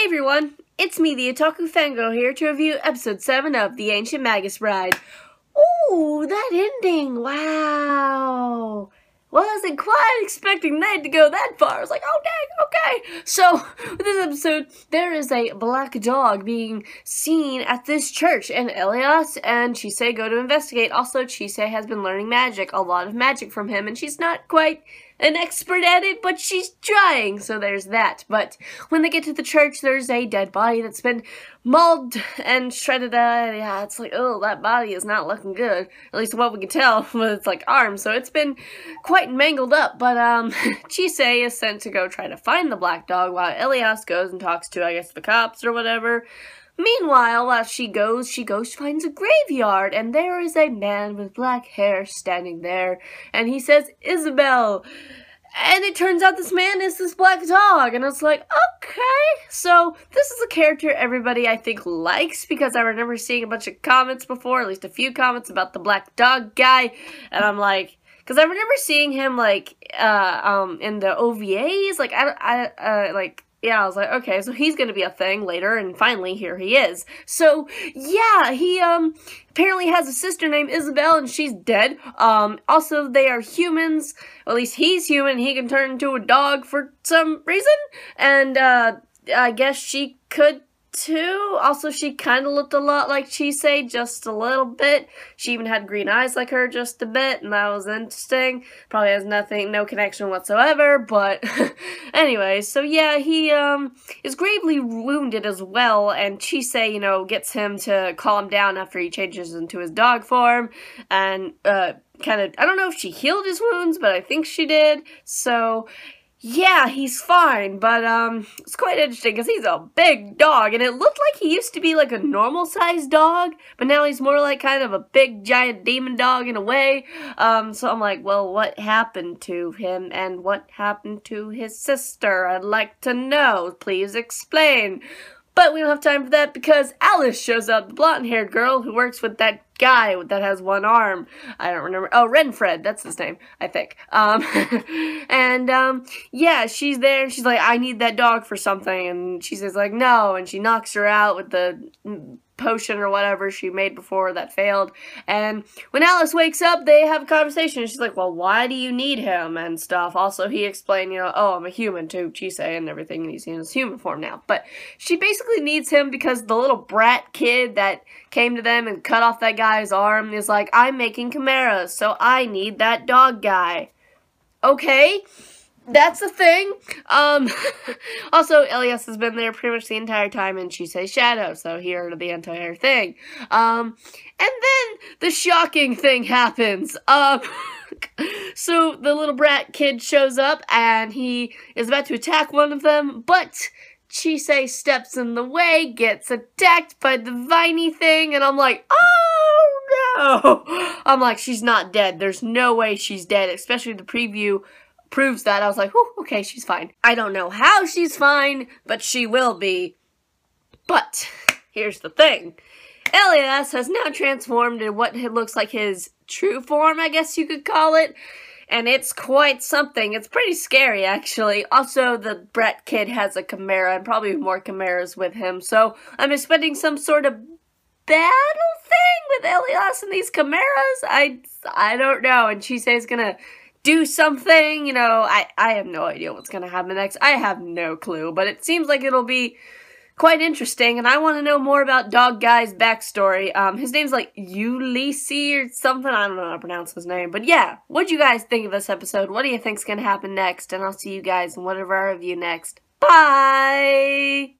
everyone, it's me, the Otaku Fangirl, here to review episode 7 of The Ancient Magus Ride. Ooh, that ending, wow. Wasn't quite expecting that to go that far. I was like, oh dang, okay. So, with this episode, there is a black dog being seen at this church, and Elias and Chise go to investigate. Also, Chise has been learning magic, a lot of magic from him, and she's not quite an expert at it, but she's trying, so there's that. But when they get to the church, there's a dead body that's been mauled and shredded. Yeah, it's like, oh, that body is not looking good. At least what we can tell with its, like, arms. So it's been quite mangled up. But, Chise is sent to go try to find the black dog while Elias goes and talks to, I guess, the cops or whatever. Meanwhile, while she finds a graveyard, and there is a man with black hair standing there, and he says, Isabel, and it turns out this man is this black dog, and it's like, okay, so this is a character everybody, I think, likes, because I remember seeing a bunch of comments before, at least a few comments about the black dog guy, and I'm like, because I remember seeing him, like, in the OVAs, like, yeah, I was like, okay, so he's gonna be a thing later, and finally, here he is. So, yeah, he, apparently has a sister named Isabel, and she's dead. Also, they are humans, at least he's human, he can turn into a dog for some reason, and, I guess she could too. Also, she kind of looked a lot like Chise, just a little bit. She even had green eyes like her just a bit, and that was interesting. Probably has no connection whatsoever, but anyway, so yeah, he, is gravely wounded as well, and Chise, gets him to calm him down after he changes into his dog form, and, I don't know if she healed his wounds, but I think she did, so yeah, he's fine, but, it's quite interesting, because he's a big dog, and it looked like he used to be, like, a normal-sized dog, but now he's more like kind of a big, giant demon dog in a way, so I'm like, well, what happened to him, and what happened to his sister? I'd like to know, please explain. But we don't have time for that because Alice shows up, the blonde-haired girl who works with that guy that has one arm. I don't remember. Oh, Renfred, that's his name, I think. Yeah, she's there, and she's like, I need that dog for something, and she says, like, no, and she knocks her out with the potion or whatever she made before that failed, and when Alice wakes up, they have a conversation, and she's like, well, why do you need him, and stuff. Also, he explained, oh, I'm a human too, Chise, and everything, and he's in his human form now, but she basically needs him because the little brat kid that came to them and cut off that guy's arm is like, I'm making chimeras, so I need that dog guy. Okay, that's a thing. Also, Elias has been there pretty much the entire time, and she says shadow, so he heard the entire thing. And then the shocking thing happens. So the little brat kid shows up, and he is about to attack one of them, but Chise steps in the way, gets attacked by the viney thing, and I'm like, oh no! I'm like, she's not dead. There's no way she's dead, especially the preview proves that. I was like, whew, okay, she's fine. I don't know how she's fine, but she will be. But here's the thing. Elias has now transformed into what looks like his true form, I guess you could call it. And it's quite something. It's pretty scary, actually. Also, the brat kid has a chimera, and probably more chimeras with him. So I'm expecting some sort of battle thing with Elias and these chimeras. I don't know. And Chise's gonna do something, I have no idea what's gonna happen next. I have no clue, but it seems like it'll be quite interesting, and I want to know more about Dog Guy's backstory. His name's like Ulysses or something, I don't know how to pronounce his name, but yeah, what'd you guys think of this episode? What do you think's gonna happen next? And I'll see you guys in whatever I review next. Bye!